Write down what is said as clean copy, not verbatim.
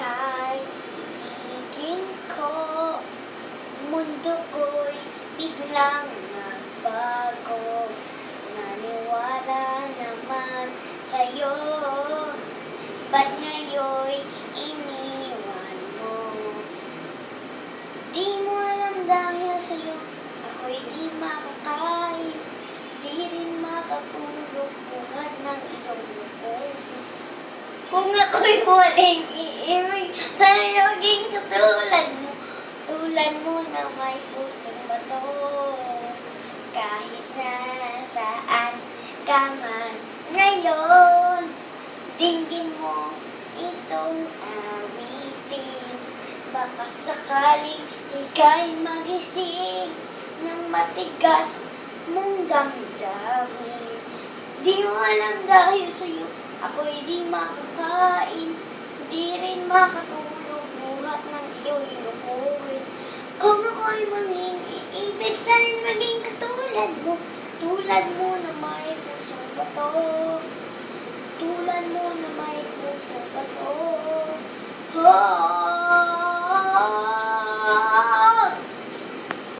Kaibigan ko, mundo ko'y biglang nagbago. Naniwala naman sa'yo, ba't ngayon'y iniwan mo? Di mo alam dahil sa'yo, ako'y di makakain, di rin makatulog buhat ng iyong lupong. Kung ako'y muling iibig, sana maging katulad mo, tulad mo na may pusong bato. Kahit nasaan ka man ngayon, dinggin mo itong awitin. Baka sakaling ika'y magising ng matigas mong damdamin. Di mo alam dahil sa'yo, ako'y di makakain, di rin makatulog buhat ng iyong inukuhin. Kung ako'y muling iibig, sana'y maging katulad mo, tulad mo na may pusong bato, tulad mo na may pusong bato. Oh.